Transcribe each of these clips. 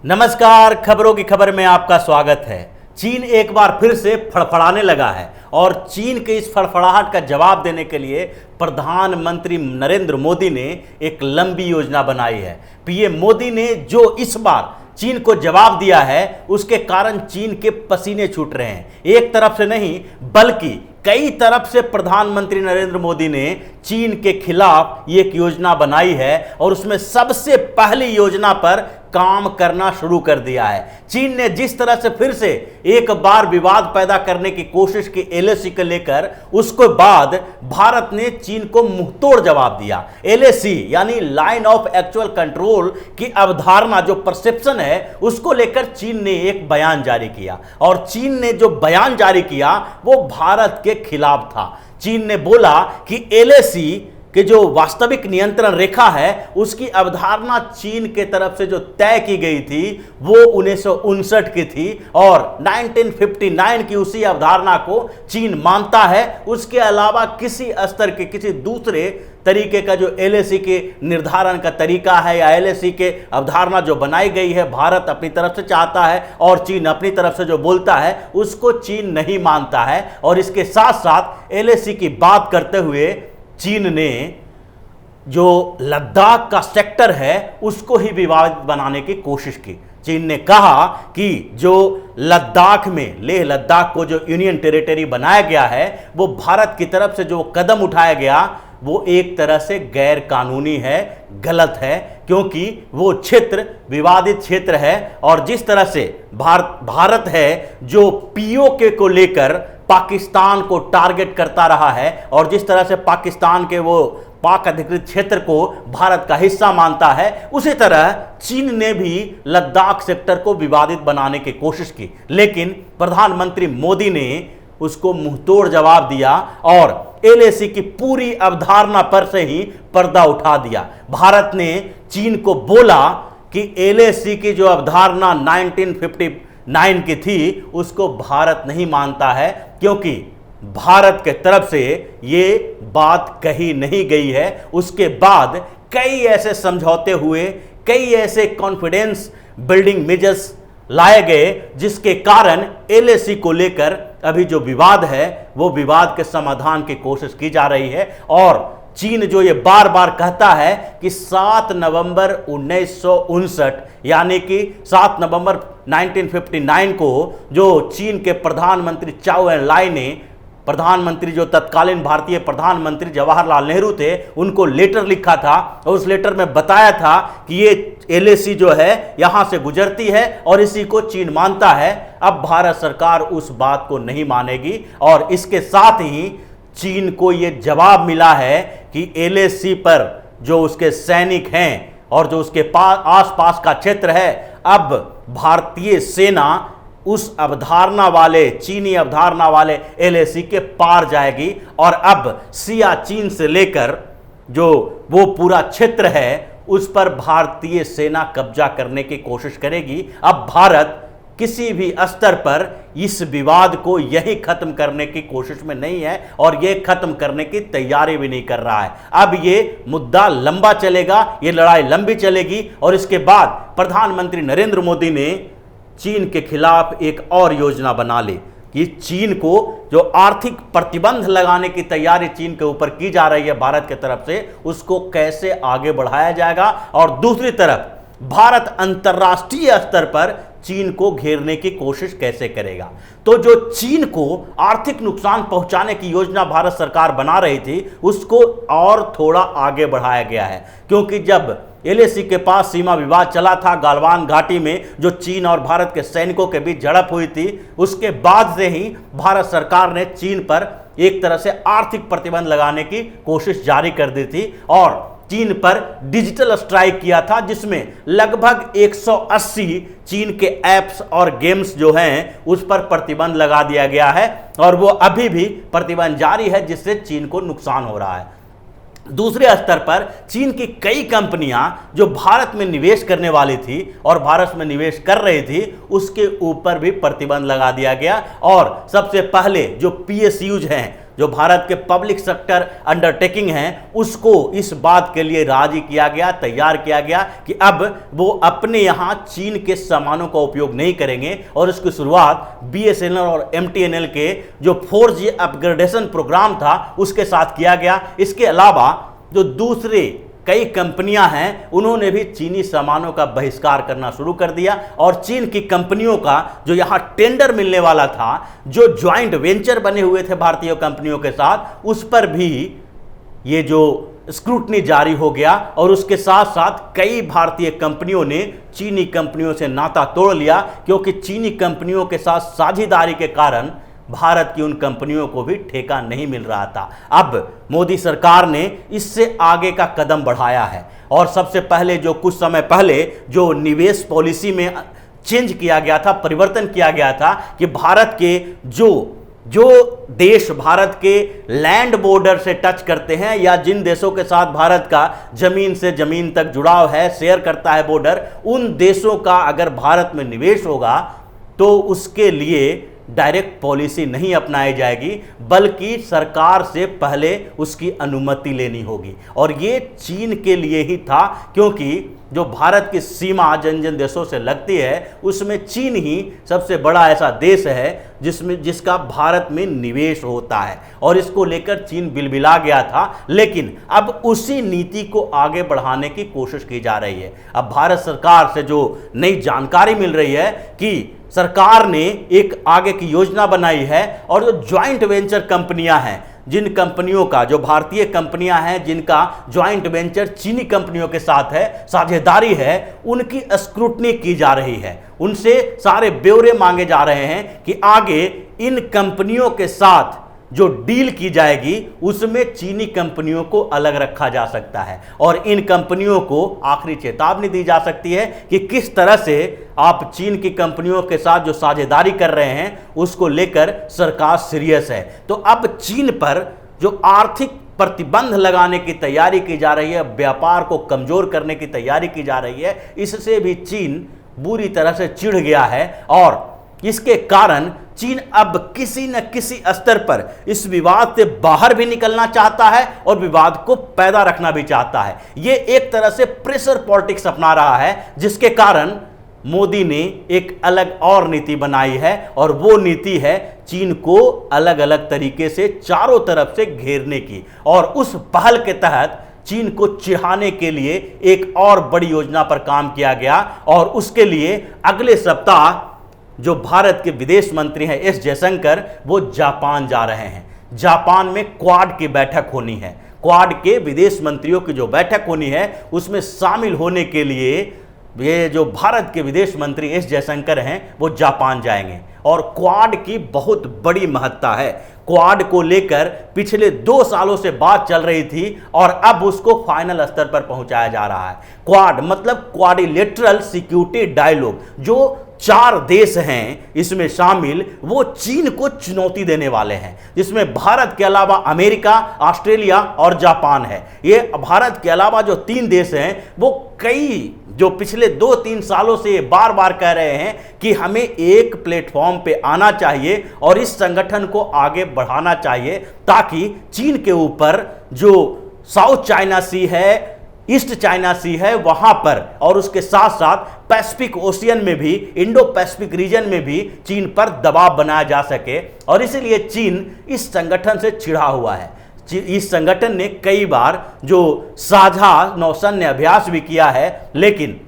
नमस्कार, खबरों की खबर में आपका स्वागत है। चीन एक बार फिर से फड़फड़ाने लगा है और चीन के इस फड़फड़ाहट का जवाब देने के लिए प्रधानमंत्री नरेंद्र मोदी ने एक लंबी योजना बनाई है। पीएम मोदी ने जो इस बार चीन को जवाब दिया है उसके कारण चीन के पसीने छूट रहे हैं। एक तरफ से नहीं बल्कि कई तरफ से प्रधानमंत्री नरेंद्र मोदी ने चीन के खिलाफ ये एक योजना बनाई है और उसमें सबसे पहली योजना पर काम करना शुरू कर दिया है। चीन ने जिस तरह से फिर से एक बार विवाद पैदा करने की कोशिश की एलएसी को लेकर, उसके बाद भारत ने चीन को मुंहतोड़ जवाब दिया। एलएसी यानी लाइन ऑफ एक्चुअल कंट्रोल की अवधारणा, जो परसेप्शन है, उसको लेकर चीन ने एक बयान जारी किया और चीन ने जो बयान जारी किया वो भारत के खिलाफ था। चीन ने बोला कि एलएसी कि जो वास्तविक नियंत्रण रेखा है उसकी अवधारणा चीन के तरफ से जो तय की गई थी वो 1959 की थी और 1959 की उसी अवधारणा को चीन मानता है। उसके अलावा किसी स्तर के किसी दूसरे तरीके का जो एलएसी के निर्धारण का तरीका है या एलएसी के अवधारणा जो बनाई गई है, भारत अपनी तरफ से चाहता है और चीन अपनी तरफ से जो बोलता है उसको चीन नहीं मानता है। और इसके साथ साथ एलएसी की बात करते हुए चीन ने जो लद्दाख का सेक्टर है उसको ही विवादित बनाने की कोशिश की। चीन ने कहा कि जो लद्दाख में लेह लद्दाख को जो यूनियन टेरिटरी बनाया गया है वो भारत की तरफ से जो कदम उठाया गया वो एक तरह से गैर कानूनी है, गलत है, क्योंकि वो क्षेत्र विवादित क्षेत्र है। और जिस तरह से भारत है जो पीओके को लेकर पाकिस्तान को टारगेट करता रहा है और जिस तरह से पाकिस्तान के वो पाक अधिकृत क्षेत्र को भारत का हिस्सा मानता है, उसी तरह चीन ने भी लद्दाख सेक्टर को विवादित बनाने की कोशिश की। लेकिन प्रधानमंत्री मोदी ने उसको मुंहतोड़ जवाब दिया और एलएसी की पूरी अवधारणा पर से ही पर्दा उठा दिया। भारत ने चीन को बोला कि एलएसी की जो अवधारणा 1959 की थी उसको भारत नहीं मानता है, क्योंकि भारत के तरफ से ये बात कही नहीं गई है। उसके बाद कई ऐसे समझौते हुए, कई ऐसे कॉन्फिडेंस बिल्डिंग मेजर्स लाए गए जिसके कारण एलएसी को लेकर अभी जो विवाद है वो विवाद के समाधान की कोशिश की जा रही है। और चीन जो ये बार बार कहता है कि 7 नवंबर 1959 यानी कि 7 नवंबर 1959 को जो चीन के प्रधानमंत्री चाउ एन लाई ने, प्रधानमंत्री जो तत्कालीन भारतीय प्रधानमंत्री जवाहरलाल नेहरू थे, उनको लेटर लिखा था और उस लेटर में बताया था कि ये एलएसी जो है यहां से गुजरती है और इसी को चीन मानता है। अब भारत सरकार उस बात को नहीं मानेगी और इसके साथ ही चीन को ये जवाब मिला है कि एलएसी पर जो उसके सैनिक हैं और जो उसके आसपास का क्षेत्र है, अब भारतीय सेना उस अवधारणा वाले, चीनी अवधारणा वाले एलएसी के पार जाएगी और अब सियाचिन से लेकर जो वो पूरा क्षेत्र है उस पर भारतीय सेना कब्जा करने की कोशिश करेगी। अब भारत किसी भी स्तर पर इस विवाद को यही खत्म करने की कोशिश में नहीं है और ये खत्म करने की तैयारी भी नहीं कर रहा है। अब ये मुद्दा लंबा चलेगा, ये लड़ाई लंबी चलेगी और इसके बाद प्रधानमंत्री नरेंद्र मोदी ने चीन के खिलाफ एक और योजना बना ली कि चीन को जो आर्थिक प्रतिबंध लगाने की तैयारी चीन के ऊपर की जा रही है भारत की तरफ से, उसको कैसे आगे बढ़ाया जाएगा। और दूसरी तरफ भारत अंतर्राष्ट्रीय स्तर पर चीन को घेरने की कोशिश कैसे करेगा। तो जो चीन को आर्थिक नुकसान पहुंचाने की योजना भारत सरकार बना रही थी उसको और थोड़ा आगे बढ़ाया गया है, क्योंकि जब एलएसी के पास सीमा विवाद चला था गालवान घाटी में, जो चीन और भारत के सैनिकों के बीच झड़प हुई थी, उसके बाद से ही भारत सरकार ने चीन पर एक तरह से आर्थिक प्रतिबंध लगाने की कोशिश जारी कर दी थी और चीन पर डिजिटल स्ट्राइक किया था, जिसमें लगभग 180 चीन के ऐप्स और गेम्स जो हैं उस पर प्रतिबंध लगा दिया गया है और वो अभी भी प्रतिबंध जारी है, जिससे चीन को नुकसान हो रहा है। दूसरे स्तर पर चीन की कई कंपनियां जो भारत में निवेश करने वाली थी और भारत में निवेश कर रही थी उसके ऊपर भी प्रतिबंध लगा दिया गया। और सबसे पहले जो पीएसयूज हैं जो भारत के पब्लिक सेक्टर अंडरटेकिंग हैं, उसको इस बात के लिए राजी किया गया, तैयार किया गया कि अब वो अपने यहाँ चीन के सामानों का उपयोग नहीं करेंगे। और इसकी शुरुआत BSNL और MTNL के जो 4G अपग्रेडेशन प्रोग्राम था उसके साथ किया गया। इसके अलावा जो दूसरे कई कंपनियां हैं, उन्होंने भी चीनी सामानों का बहिष्कार करना शुरू कर दिया और चीन की कंपनियों का जो यहां टेंडर मिलने वाला था, जो ज्वाइंट वेंचर बने हुए थे भारतीय कंपनियों के साथ, उस पर भी ये जो स्क्रूटनी जारी हो गया। और उसके साथ साथ कई भारतीय कंपनियों ने चीनी कंपनियों से नाता तोड़ लिया, क्योंकि चीनी कंपनियों के साथ साझेदारी के कारण भारत की उन कंपनियों को भी ठेका नहीं मिल रहा था। अब मोदी सरकार ने इससे आगे का कदम बढ़ाया है और सबसे पहले जो कुछ समय पहले जो निवेश पॉलिसी में चेंज किया गया था, परिवर्तन किया गया था कि भारत के जो देश भारत के लैंड बॉर्डर से टच करते हैं या जिन देशों के साथ भारत का जमीन से जमीन तक जुड़ाव है, शेयर करता है बॉर्डर, उन देशों का अगर भारत में निवेश होगा तो उसके लिए डायरेक्ट पॉलिसी नहीं अपनाई जाएगी, बल्कि सरकार से पहले उसकी अनुमति लेनी होगी। और ये चीन के लिए ही था, क्योंकि जो भारत की सीमा जिन जिन देशों से लगती है उसमें चीन ही सबसे बड़ा ऐसा देश है जिसका भारत में निवेश होता है। और इसको लेकर चीन बिलबिला गया था, लेकिन अब उसी नीति को आगे बढ़ाने की कोशिश की जा रही है। अब भारत सरकार से जो नई जानकारी मिल रही है कि सरकार ने एक आगे की योजना बनाई है और जो ज्वाइंट वेंचर कंपनियां हैं, जिन कंपनियों का, जो भारतीय कंपनियां हैं जिनका ज्वाइंट वेंचर चीनी कंपनियों के साथ है, साझेदारी है, उनकी स्क्रूटनी की जा रही है। उनसे सारे ब्यौरे मांगे जा रहे हैं कि आगे इन कंपनियों के साथ जो डील की जाएगी उसमें चीनी कंपनियों को अलग रखा जा सकता है और इन कंपनियों को आखिरी चेतावनी दी जा सकती है कि किस तरह से आप चीन की कंपनियों के साथ जो साझेदारी कर रहे हैं उसको लेकर सरकार सीरियस है। तो अब चीन पर जो आर्थिक प्रतिबंध लगाने की तैयारी की जा रही है, व्यापार को कमजोर करने की तैयारी की जा रही है, इससे भी चीन बुरी तरह से चिढ़ गया है और इसके कारण चीन अब किसी न किसी स्तर पर इस विवाद से बाहर भी निकलना चाहता है और विवाद को पैदा रखना भी चाहता है। यह एक तरह से प्रेशर पॉलिटिक्स अपना रहा है, जिसके कारण मोदी ने एक अलग और नीति बनाई है और वो नीति है चीन को अलग अलग तरीके से चारों तरफ से घेरने की। और उस पहल के तहत चीन को चिढ़ाने के लिए एक और बड़ी योजना पर काम किया गया और उसके लिए अगले सप्ताह जो भारत के विदेश मंत्री हैं एस जयशंकर, वो जापान जा रहे हैं। जापान में क्वाड की बैठक होनी है। क्वाड के विदेश मंत्रियों की जो बैठक होनी है उसमें शामिल होने के लिए ये जो भारत के विदेश मंत्री एस जयशंकर हैं वो जापान जाएंगे। और क्वाड की बहुत बड़ी महत्ता है। क्वाड को लेकर पिछले 2 सालों से बात चल रही थी और अब उसको फाइनल स्तर पर पहुंचाया जा रहा है। क्वाड मतलब क्वाड्रिलेटरल सिक्योरिटी डायलॉग, जो 4 देश हैं इसमें शामिल, वो चीन को चुनौती देने वाले हैं, जिसमें भारत के अलावा अमेरिका, ऑस्ट्रेलिया और जापान है। ये भारत के अलावा जो 3 देश हैं वो कई जो पिछले 2-3 सालों से बार बार कह रहे हैं कि हमें एक प्लेटफॉर्म पे आना चाहिए और इस संगठन को आगे बढ़ाना चाहिए, ताकि चीन के ऊपर जो साउथ चाइना सी है, ईस्ट चाइना सी है, वहां पर और उसके साथ साथ पैसिफिक ओशियन में भी, इंडो पैसिफिक रीजन में भी चीन पर दबाव बनाया जा सके। और इसीलिए चीन इस संगठन से चिढ़ा हुआ है। इस संगठन ने कई बार जो साझा नौसैन्य अभ्यास भी किया है, लेकिन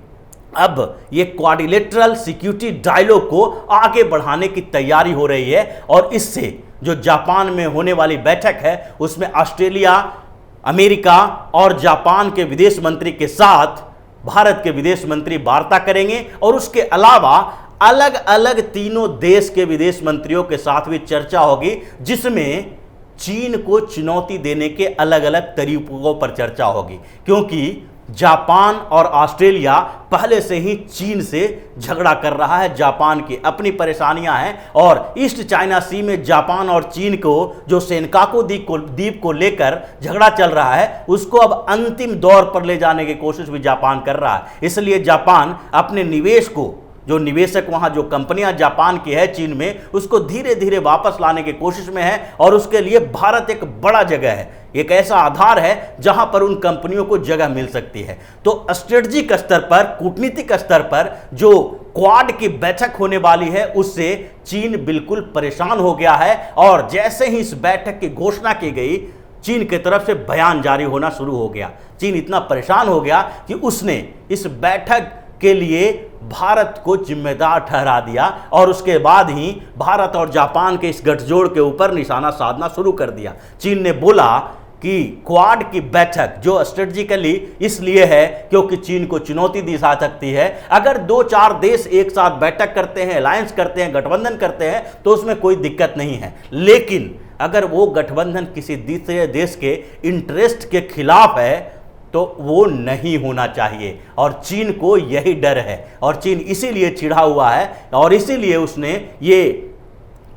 अब ये क्वाड्रिलेटरल सिक्योरिटी डायलॉग को आगे बढ़ाने की तैयारी हो रही है। और इससे जो जापान में होने वाली बैठक है उसमें ऑस्ट्रेलिया, अमेरिका और जापान के विदेश मंत्री के साथ भारत के विदेश मंत्री वार्ता करेंगे और उसके अलावा अलग अलग तीनों देश के विदेश मंत्रियों के साथ भी चर्चा होगी, जिसमें चीन को चुनौती देने के अलग अलग तरीकों पर चर्चा होगी। क्योंकि जापान और ऑस्ट्रेलिया पहले से ही चीन से झगड़ा कर रहा है, जापान की अपनी परेशानियां हैं और ईस्ट चाइना सी में जापान और चीन को जो सेनकाकू द्वीप को लेकर झगड़ा चल रहा है उसको अब अंतिम दौर पर ले जाने की कोशिश भी जापान कर रहा है। इसलिए जापान अपने निवेश को जो निवेशक वहाँ, जो कंपनियां जापान की है चीन में, उसको धीरे धीरे वापस लाने की कोशिश में है। और उसके लिए भारत एक बड़ा जगह है, एक ऐसा आधार है जहां पर उन कंपनियों को जगह मिल सकती है। तो स्ट्रेटजिक स्तर पर, कूटनीतिक स्तर पर जो क्वाड की बैठक होने वाली है, उससे चीन बिल्कुल परेशान हो गया है। और जैसे ही इस बैठक की घोषणा की गई, चीन की तरफ से बयान जारी होना शुरू हो गया। चीन इतना परेशान हो गया कि उसने इस बैठक के लिए भारत को जिम्मेदार ठहरा दिया और उसके बाद ही भारत और जापान के इस गठजोड़ के ऊपर निशाना साधना शुरू कर दिया। चीन ने बोला कि क्वाड की बैठक जो स्ट्रेटजिकली इसलिए है क्योंकि चीन को चुनौती दी जा सकती है। अगर 2-4 देश एक साथ बैठक करते हैं, अलायंस करते हैं, गठबंधन करते हैं, तो उसमें कोई दिक्कत नहीं है। लेकिन अगर वो गठबंधन किसी दूसरे देश के इंटरेस्ट के खिलाफ है तो वो नहीं होना चाहिए। और चीन को यही डर है और चीन इसीलिए चिढ़ा हुआ है और इसीलिए उसने ये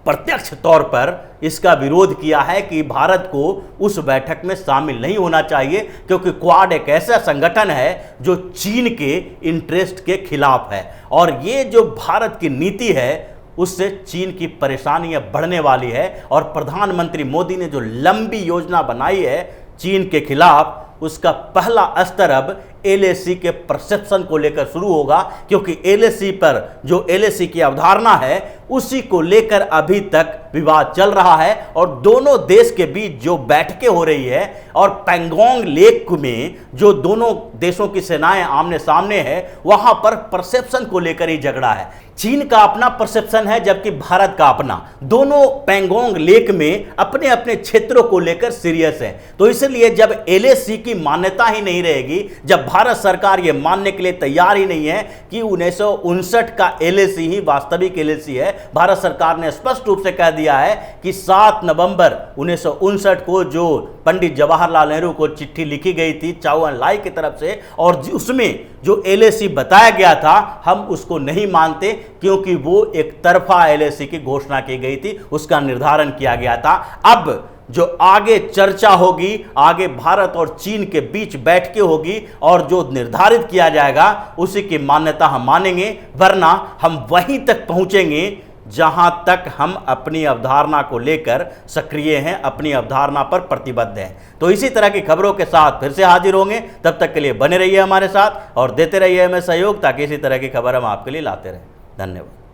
प्रत्यक्ष तौर पर इसका विरोध किया है कि भारत को उस बैठक में शामिल नहीं होना चाहिए, क्योंकि क्वाड एक ऐसा संगठन है जो चीन के इंटरेस्ट के खिलाफ है। और ये जो भारत की नीति है उससे चीन की परेशानियां बढ़ने वाली है। और प्रधानमंत्री मोदी ने जो लंबी योजना बनाई है चीन के खिलाफ, उसका पहला स्तर अब एलएसी के परसेप्शन को लेकर शुरू होगा, क्योंकि एलएसी पर जो एलएसी की अवधारणा है उसी को लेकर अभी तक विवाद चल रहा है। और दोनों देश के बीच जो बैठकें हो रही है और पैंगोंग लेक में जो दोनों देशों की सेनाएं आमने सामने है, वहां पर परसेप्शन को लेकर ही झगड़ा है। चीन का अपना परसेप्शन है जबकि भारत का अपना। दोनों पैंगोंग लेक में अपने अपने क्षेत्रों को लेकर सीरियस है। तो इसलिए जब एलएसी की मान्यता ही नहीं रहेगी, जब भारत सरकार यह मानने के लिए तैयार ही नहीं है कि 1959 का एलएसी ही वास्तविक एलएसी है, भारत सरकार ने स्पष्ट रूप से कह दिया है कि 7 नवंबर 1959 को जो पंडित जवाहरलाल नेहरू को चिट्ठी लिखी गई थी चाउ एन लाई की तरफ से, और उसमें जो एलएसी बताया गया था, हम उसको नहीं मानते, क्योंकि वो एक तरफा एलएसी की घोषणा की गई थी, उसका निर्धारण किया गया था। अब जो आगे चर्चा होगी, आगे भारत और चीन के बीच बैठकें होगी और जो निर्धारित किया जाएगा उसी की मान्यता हम मानेंगे, वरना हम वहीं तक पहुंचेंगे जहां तक हम अपनी अवधारणा को लेकर सक्रिय हैं, अपनी अवधारणा पर प्रतिबद्ध हैं। तो इसी तरह की खबरों के साथ फिर से हाजिर होंगे। तब तक के लिए बने रहिए हमारे साथ और देते रहिए हमें सहयोग, ताकि इसी तरह की खबर हम आपके लिए लाते रहें। धन्यवाद।